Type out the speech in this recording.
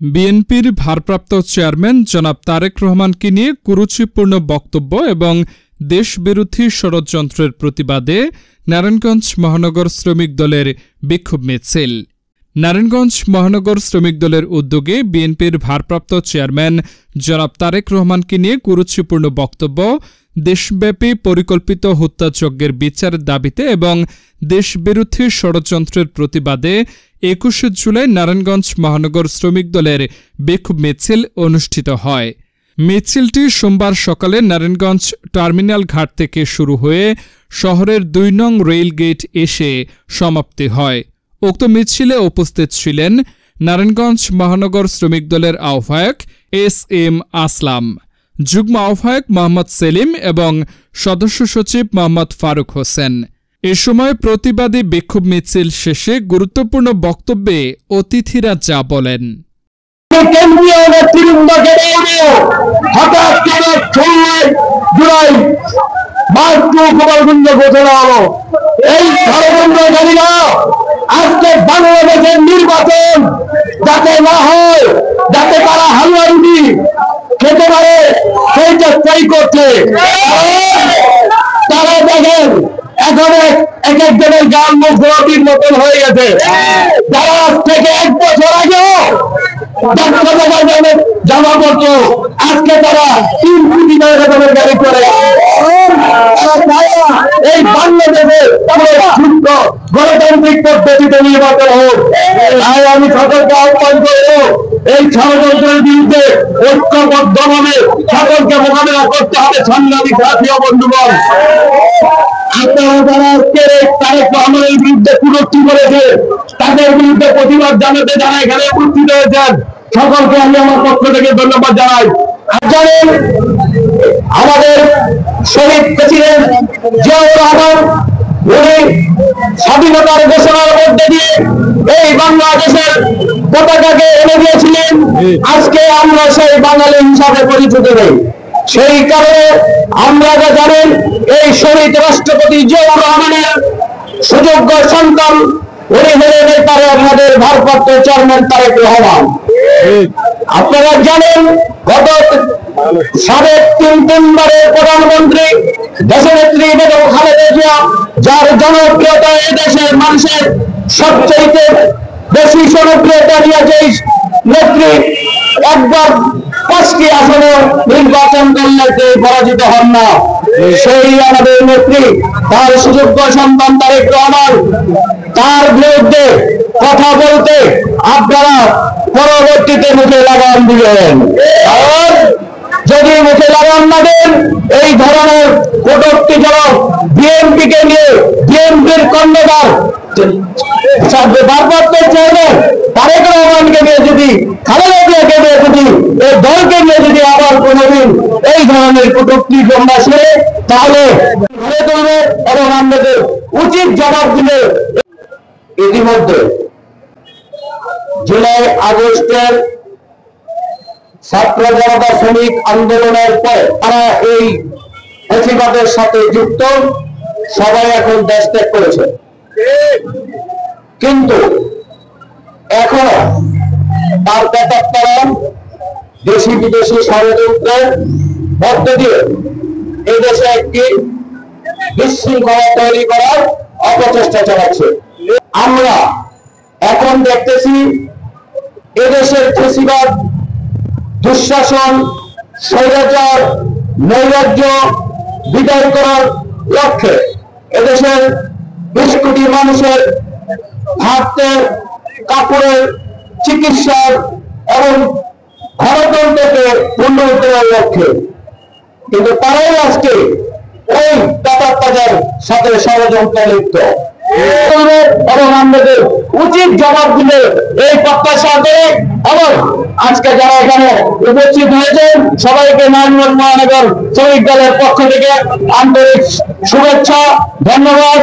বিএনপির ভারপ্রাপ্ত চেয়ারম্যান জনাব তারেক রহমানকে নিয়ে কুরুচিপূর্ণ বক্তব্য এবং দেশবিরোধী ষড়যন্ত্রের প্রতিবাদে নারায়ণগঞ্জ মহানগর শ্রমিক দলের বিক্ষোভ মিছিল। নারায়ণগঞ্জ মহানগর শ্রমিক দলের উদ্যোগে বিএনপির ভারপ্রাপ্ত চেয়ারম্যান জনাব তারেক রহমানকে নিয়ে কুরুচিপূর্ণ বক্তব্য, দেশব্যাপী পরিকল্পিত হত্যাযজ্ঞের বিচারের দাবিতে এবং দেশবিরোধী ষড়যন্ত্রের প্রতিবাদে ২১ জুলাই নারায়ণগঞ্জ মহানগর শ্রমিক দলের বিক্ষোভ মিছিল অনুষ্ঠিত হয়। মিছিলটি সোমবার সকালে নারায়ণগঞ্জ টার্মিনাল ঘাট থেকে শুরু হয়ে শহরের ২ নং রেল গেট এসে সমাপ্তি হয়। উক্ত মিছিলে উপস্থিত ছিলেন নারায়ণগঞ্জ মহানগর শ্রমিক দলের আহ্বায়ক এস.এম. আসলাম, যুগ্ম আহ্বায়ক মোহাম্মদ সেলিম এবং সদস্য সচিব মোহাম্মদ ফারুক হোসেন। এ সময় প্রতিবাদী বিক্ষোভ মিছিল শেষে গুরুত্বপূর্ণ বক্তব্যে অতিথিরা যা বলেন। কেন্দ্রীয় নেতৃবৃন্দকে হঠাৎ করে ৬ জুলাই গোপালগঞ্জ ঘোষণা হলো। এই ষড়যন্ত্রকারীরা আজকে বাংলাদেশের নির্বাচন যাতে না হয়, যাতে তারা হালুয়া রুটি খেতে পারে সেই চেষ্টাই করছে। তারা দেখেন এখন এক একজনের গান মুখ ঘোরাটির মতন হয়ে গেছে। যারা আজ থেকে ১ বছর আগেও জমা করতো, আজকে তারা ৩ কোটি টাকা গাড়ি করে। এই বাংলাদেশে শুদ্ধ গণতান্ত্রিক পদ্ধতিতে নির্বাচন হোক। তাই আমি সকলকে আহ্বান করব, এই ষড়যন্ত্রের বিরুদ্ধে ঐক্যবদ্ধভাবে সকলকে মোকাবেলা করতে হবে। সংগ্রামী সাথী ও বন্ধুগণ, আপনারা যারা আজকে তারেক রহমানের বিরুদ্ধে কুটুক্তি করেছে, তাদের বিরুদ্ধে প্রতিবাদ জানাতে যারা এখানে উপস্থিত হয়েছেন, সকলকে আমি আমার পক্ষ থেকে ধন্যবাদ জানাই। আর জানেন, আমাদের শহীদ প্রেসিডেন্ট জিয়াউর রহমান উনি স্বাধীনতার ঘোষণার মধ্যে দিয়ে এই বাংলাদেশের পতাকাকে এনে দিয়েছিলেন। আজকে আমরা সেই বাঙালি হিসাবে পরিচিত নই। সেই কারণে আমরা যা জানেন, এই শহীদ রাষ্ট্রপতি জিয়াউর রহমানের সুযোগ্য সন্তান উনি হলেন আমাদের ভারপ্রাপ্ত চেয়ারম্যান তারেক রহমান। আপনারা জানেন, গত সাবেক ৩বারের প্রধানমন্ত্রী দেশনেত্রী বেগম খালেদা জিয়া, যার জনপ্রিয়তা এই দেশের মানুষের সবচেয়ে বেশি জনপ্রিয়তা নিয়ে যেই নেত্রী একবার ৫টি আসনে নির্বাচন করলে পরাজিত হন না, সেই আমাদের নেত্রী, তার সুযোগ্য সন্তান তারেক রহমান, তার বিরুদ্ধে কথা বলতে আপনারা পরবর্তীতে মুখে লাগাম দিবেন। কারণ যদি মুখে লাগাম না দেন, এই ধরনের কটূক্তিজনক বিএনপিকে নিয়ে, বিএনপির কর্ণধার ভারপ্রাপ্ত চেয়ারম্যান তারেক রহমানকে নিয়ে যদি, খালেদা জিয়াকে নিয়ে যদি, এই দলকে নিয়ে যদি আবার কোনোদিন এই ধরনের কটূক্তি তোমরা শুনে, তাহলে ঘরে তুলবে এবং আমাদের উচিত জবাব দিলে। ইতিমধ্যে জুলাই আগস্টের ছাত্র জনতা শ্রমিক আন্দোলনের পর তারা এই প্রতিবাদের সাথে যুক্ত, সবাই এখন দেশ ত্যাগ করেছে। কিন্তু এখনো তার প্রেতাত্মা দেশি বিদেশি ষড়যন্ত্রের মধ্য দিয়ে এই দেশে একটি বিশৃঙ্খলা তৈরি করার অপচেষ্টা চালাচ্ছে। আমরা এখন দেখতেছি এদেশের ফ্যাসিবাদ, দুঃশাসন, স্বৈরাচার, নৈরাজ্য বিদায় করার লক্ষ্যে এদেশের ২০ কোটি মানুষের খাদ্যের, কাপড়ের, চিকিৎসার এবং গণতন্ত্রকে পুনরুদ্ধারের লক্ষ্যে, কিন্তু তারাই আজকে ওই দাতার সাথে ষড়যন্ত্রে লিপ্ত এবং আমাদের উচিত জবাব দিলে এই প্রত্যাশা করে এবং আজকে যারা এখানে উপস্থিত হয়েছেন সবাইকে নারায়ণগঞ্জ মহানগর শ্রমিক দলের পক্ষ থেকে আন্তরিক শুভেচ্ছা, ধন্যবাদ।